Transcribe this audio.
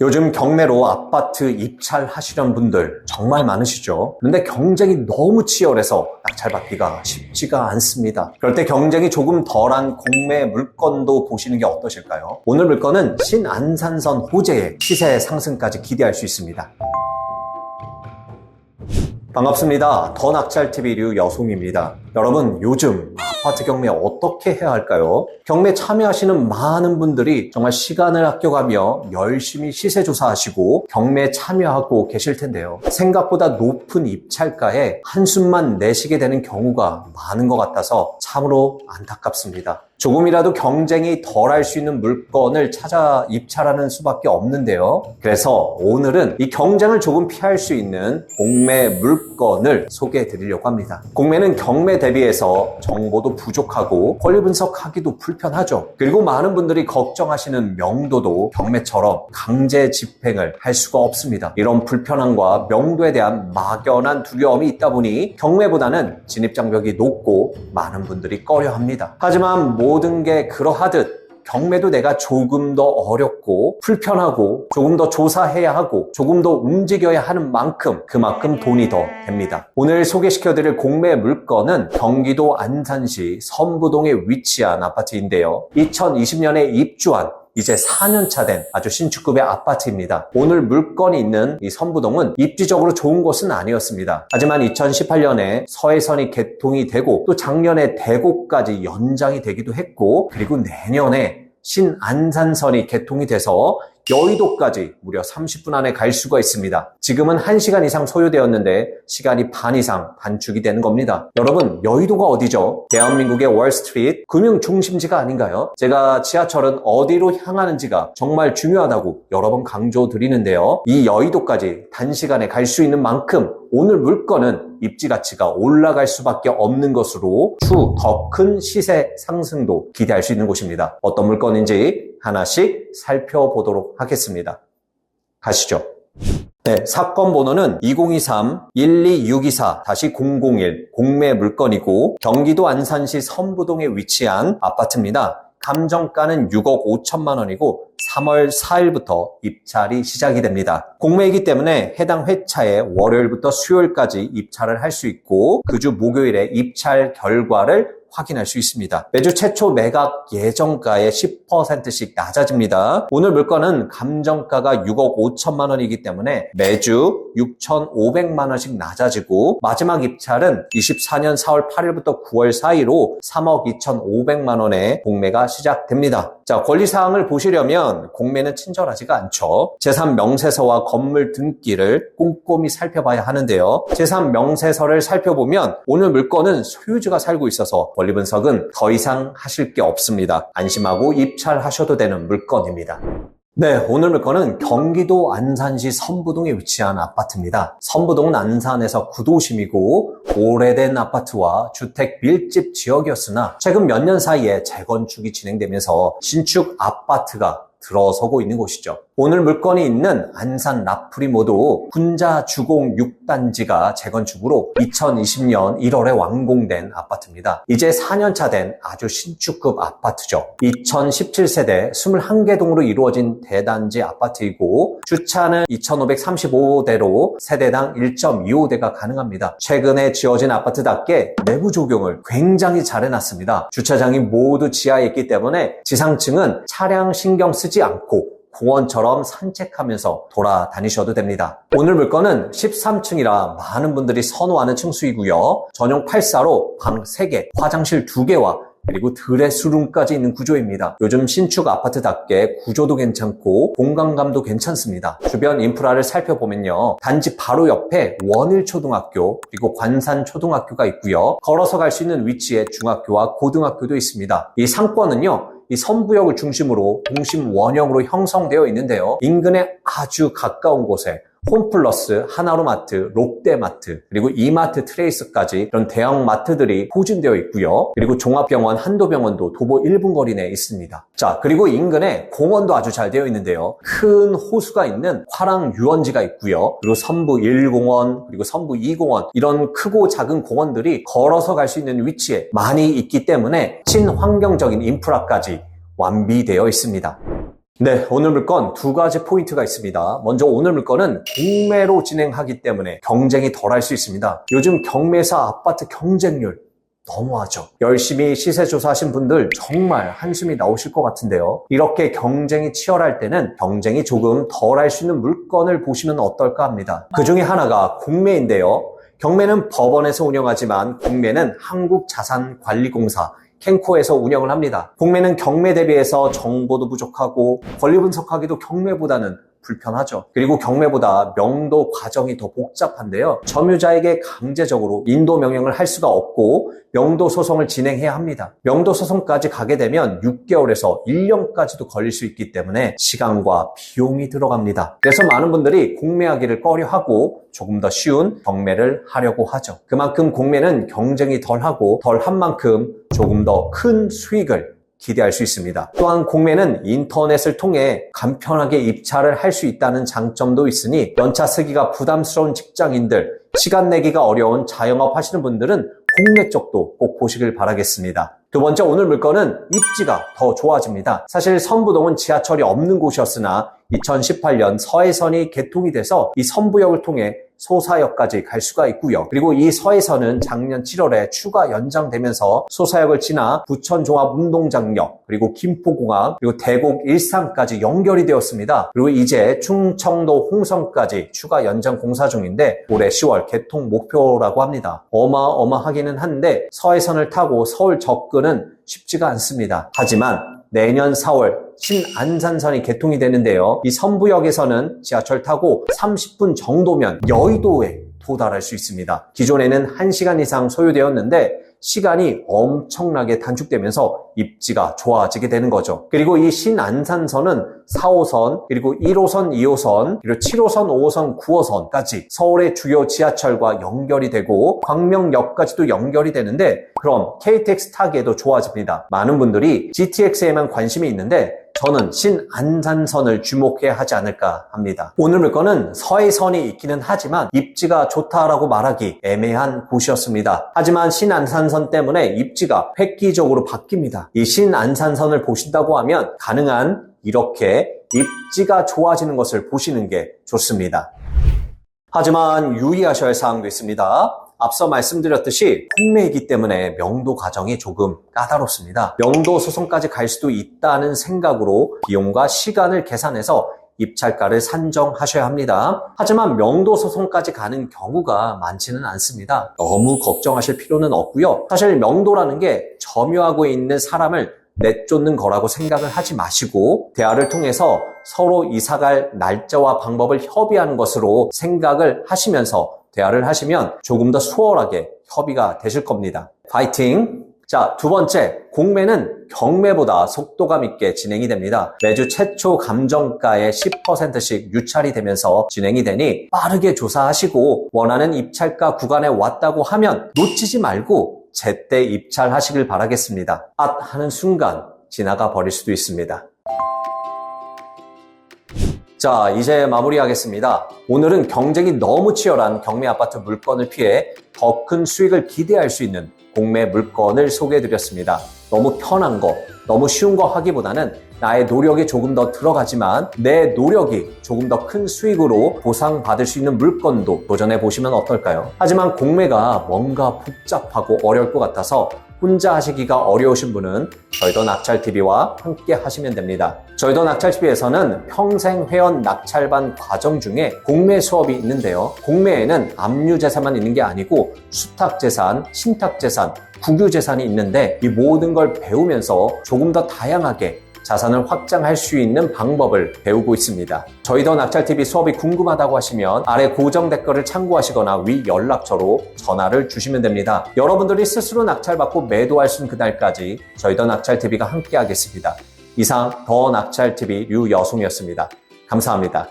요즘 경매로 아파트 입찰하시려는 분들 정말 많으시죠? 그런데 경쟁이 너무 치열해서 낙찰받기가 쉽지가 않습니다. 그럴 때 경쟁이 조금 덜한 공매 물건도 보시는 게 어떠실까요? 오늘 물건은 신안산선 호재의 시세 상승까지 기대할 수 있습니다. 반갑습니다. 더 낙찰TV 류여송입니다. 여러분, 요즘 아파트 경매 어떻게 해야 할까요? 경매 참여하시는 많은 분들이 정말 시간을 아껴가며 열심히 시세 조사하시고 경매에 참여하고 계실 텐데요. 생각보다 높은 입찰가에 한숨만 내시게 되는 경우가 많은 것 같아서 참으로 안타깝습니다. 조금이라도 경쟁이 덜할 수 있는 물건을 찾아 입찰하는 수밖에 없는데요. 그래서 오늘은 이 경쟁을 조금 피할 수 있는 공매 물건을 소개해 드리려고 합니다. 공매는 경매 대비해서 정보도 부족하고 권리 분석하기도 불편하죠. 그리고 많은 분들이 걱정하시는 명도도 경매처럼 강제 집행을 할 수가 없습니다. 이런 불편함과 명도에 대한 막연한 두려움이 있다 보니 경매보다는 진입장벽이 높고 많은 분들이 꺼려합니다. 하지만 모든 게 그러하듯 경매도 내가 조금 더 어렵고 불편하고 조금 더 조사해야 하고 조금 더 움직여야 하는 만큼 그만큼 돈이 더 됩니다. 오늘 소개시켜드릴 공매 물건은 경기도 안산시 선부동에 위치한 아파트인데요. 2020년에 입주한 이제 4년차 된 아주 신축급의 아파트입니다. 오늘 물건이 있는 이 선부동은 입지적으로 좋은 곳은 아니었습니다. 하지만 2018년에 서해선이 개통이 되고 또 작년에 대구까지 연장이 되기도 했고 그리고 내년에 신안산선이 개통이 돼서 여의도까지 무려 30분 안에 갈 수가 있습니다. 지금은 1시간 이상 소요되었는데 시간이 반 이상 단축이 되는 겁니다. 여러분, 여의도가 어디죠? 대한민국의 월스트리트 금융 중심지가 아닌가요? 제가 지하철은 어디로 향하는지가 정말 중요하다고 여러 번 강조드리는데요. 이 여의도까지 단시간에 갈 수 있는 만큼 오늘 물건은 입지 가치가 올라갈 수밖에 없는 것으로 추후 더 큰 시세 상승도 기대할 수 있는 곳입니다. 어떤 물건인지 하나씩 살펴보도록 하겠습니다. 가시죠. 네, 사건 번호는 2023-12624-001 공매 물건이고 경기도 안산시 선부동에 위치한 아파트입니다. 감정가는 6억 5천만 원이고 3월 4일부터 입찰이 시작이 됩니다. 공매이기 때문에 해당 회차에 월요일부터 수요일까지 입찰을 할 수 있고 그 주 목요일에 입찰 결과를 확인할 수 있습니다. 매주 최초 매각 예정가의 10%씩 낮아집니다. 오늘 물건은 감정가가 6억 5천만 원이기 때문에 매주 6,500만 원씩 낮아지고 마지막 입찰은 24년 4월 8일부터 9월 사이로 3억 2,500만 원에 공매가 시작됩니다. 자, 권리사항을 보시려면 공매는 친절하지가 않죠. 제3명세서와 건물 등기를 꼼꼼히 살펴봐야 하는데요. 제3명세서를 살펴보면 오늘 물건은 소유주가 살고 있어서 권리 분석은 더 이상 하실 게 없습니다. 안심하고 입찰하셔도 되는 물건입니다. 네, 오늘 물건은 경기도 안산시 선부동에 위치한 아파트입니다. 선부동은 안산에서 구도심이고 오래된 아파트와 주택 밀집 지역이었으나 최근 몇 년 사이에 재건축이 진행되면서 신축 아파트가 들어서고 있는 곳이죠. 오늘 물건이 있는 안산 라프리모도 군자 주공 6단지가 재건축으로 2020년 1월에 완공된 아파트입니다. 이제 4년차 된 아주 신축급 아파트죠. 2017세대 21개 동으로 이루어진 대단지 아파트이고 주차는 2,535대로 세대당 1.25대가 가능합니다. 최근에 지어진 아파트답게 내부 조경을 굉장히 잘 해놨습니다. 주차장이 모두 지하에 있기 때문에 지상층은 차량 신경 쓰지 않고 공원처럼 산책하면서 돌아다니셔도 됩니다. 오늘 물건은 13층이라 많은 분들이 선호하는 층수이고요. 전용 8사로 방 3개, 화장실 2개와 그리고 드레스룸까지 있는 구조입니다. 요즘 신축 아파트답게 구조도 괜찮고 공간감도 괜찮습니다. 주변 인프라를 살펴보면요. 단지 바로 옆에 원일초등학교 그리고 관산초등학교가 있고요. 걸어서 갈 수 있는 위치에 중학교와 고등학교도 있습니다. 이 상권은요. 이 선부역을 중심으로 동심 원형으로 형성되어 있는데요. 인근에 아주 가까운 곳에 홈플러스, 하나로마트, 롯데마트, 그리고 이마트 트레이스까지 이런 대형 마트들이 포진되어 있고요. 그리고 종합병원, 한도병원도 도보 1분 거리 내에 있습니다. 자, 그리고 인근에 공원도 아주 잘 되어 있는데요. 큰 호수가 있는 화랑 유원지가 있고요. 그리고 선부 1공원, 그리고 선부 2공원 이런 크고 작은 공원들이 걸어서 갈 수 있는 위치에 많이 있기 때문에 친환경적인 인프라까지 완비되어 있습니다. 네, 오늘 물건 두 가지 포인트가 있습니다. 먼저 오늘 물건은 공매로 진행하기 때문에 경쟁이 덜할 수 있습니다. 요즘 경매사 아파트 경쟁률 너무하죠. 열심히 시세 조사하신 분들 정말 한숨이 나오실 것 같은데요. 이렇게 경쟁이 치열할 때는 경쟁이 조금 덜할 수 있는 물건을 보시면 어떨까 합니다. 그 중에 하나가 공매인데요. 경매는 법원에서 운영하지만 공매는 한국자산관리공사 캔코에서 운영을 합니다. 공매는 경매 대비해서 정보도 부족하고 권리 분석하기도 경매보다는 불편하죠. 그리고 경매보다 명도 과정이 더 복잡한데요. 점유자에게 강제적으로 인도 명령을 할 수가 없고 명도 소송을 진행해야 합니다. 명도 소송까지 가게 되면 6개월에서 1년까지도 걸릴 수 있기 때문에 시간과 비용이 들어갑니다. 그래서 많은 분들이 공매하기를 꺼려하고 조금 더 쉬운 경매를 하려고 하죠. 그만큼 공매는 경쟁이 덜하고 덜한 만큼 조금 더 큰 수익을 기대할 수 있습니다. 또한 공매는 인터넷을 통해 간편하게 입찰을 할 수 있다는 장점도 있으니 연차 쓰기가 부담스러운 직장인들, 시간 내기가 어려운 자영업 하시는 분들은 공매 쪽도 꼭 보시길 바라겠습니다. 두 번째, 오늘 물건은 입지가 더 좋아집니다. 사실 선부동은 지하철이 없는 곳이었으나 2018년 서해선이 개통이 돼서 이 선부역을 통해 소사역까지 갈 수가 있고요. 그리고 이 서해선은 작년 7월에 추가 연장되면서 소사역을 지나 부천종합운동장역, 그리고 김포공항, 그리고 대곡 일산까지 연결이 되었습니다. 그리고 이제 충청도 홍성까지 추가 연장 공사 중인데 올해 10월 개통 목표라고 합니다. 어마어마하기는 한데 서해선을 타고 서울 접근은 쉽지가 않습니다. 하지만 내년 4월 신안산선이 개통이 되는데요. 이 선부역에서는 지하철 타고 30분 정도면 여의도에 도달할 수 있습니다. 기존에는 1시간 이상 소요되었는데 시간이 엄청나게 단축되면서 입지가 좋아지게 되는 거죠. 그리고 이 신안산선은 4호선, 그리고 1호선, 2호선, 그리고 7호선, 5호선, 9호선까지 서울의 주요 지하철과 연결이 되고 광명역까지도 연결이 되는데 그럼 KTX 타기에도 좋아집니다. 많은 분들이 GTX에만 관심이 있는데 저는 신안산선을 주목해야 하지 않을까 합니다. 오늘 물건은 서해선이 있기는 하지만 입지가 좋다라고 말하기 애매한 곳이었습니다. 하지만 신안산선 때문에 입지가 획기적으로 바뀝니다. 이 신안산선을 보신다고 하면 가능한 이렇게 입지가 좋아지는 것을 보시는 게 좋습니다. 하지만 유의하셔야 할 사항도 있습니다. 앞서 말씀드렸듯이 공매이기 때문에 명도 과정이 조금 까다롭습니다. 명도 소송까지 갈 수도 있다는 생각으로 비용과 시간을 계산해서 입찰가를 산정하셔야 합니다. 하지만 명도 소송까지 가는 경우가 많지는 않습니다. 너무 걱정하실 필요는 없고요. 사실 명도라는 게 점유하고 있는 사람을 내쫓는 거라고 생각을 하지 마시고 대화를 통해서 서로 이사갈 날짜와 방법을 협의하는 것으로 생각을 하시면서 대화를 하시면 조금 더 수월하게 협의가 되실 겁니다. 파이팅! 자, 두 번째, 공매는 경매보다 속도감 있게 진행이 됩니다. 매주 최초 감정가의 10%씩 유찰이 되면서 진행이 되니 빠르게 조사하시고 원하는 입찰가 구간에 왔다고 하면 놓치지 말고 제때 입찰하시길 바라겠습니다. 하는 순간 지나가 버릴 수도 있습니다. 자, 이제 마무리하겠습니다. 오늘은 경쟁이 너무 치열한 경매 아파트 물건을 피해 더 큰 수익을 기대할 수 있는 공매 물건을 소개해드렸습니다. 너무 편한 거, 너무 쉬운 거 하기보다는 나의 노력이 조금 더 들어가지만 내 노력이 조금 더 큰 수익으로 보상받을 수 있는 물건도 도전해보시면 어떨까요? 하지만 공매가 뭔가 복잡하고 어려울 것 같아서 혼자 하시기가 어려우신 분은 저희도 낙찰TV와 함께 하시면 됩니다. 저희도 낙찰TV에서는 평생 회원 낙찰반 과정 중에 공매 수업이 있는데요. 공매에는 압류재산만 있는 게 아니고 수탁재산, 신탁재산, 국유재산이 있는데 이 모든 걸 배우면서 조금 더 다양하게 자산을 확장할 수 있는 방법을 배우고 있습니다. 저희도 낙찰TV 수업이 궁금하다고 하시면 아래 고정 댓글을 참고하시거나 위 연락처로 전화를 주시면 됩니다. 여러분들이 스스로 낙찰받고 매도할 수 있는 그날까지 저희도 낙찰TV가 함께 하겠습니다. 이상 더 낙찰TV 류여송이었습니다. 감사합니다.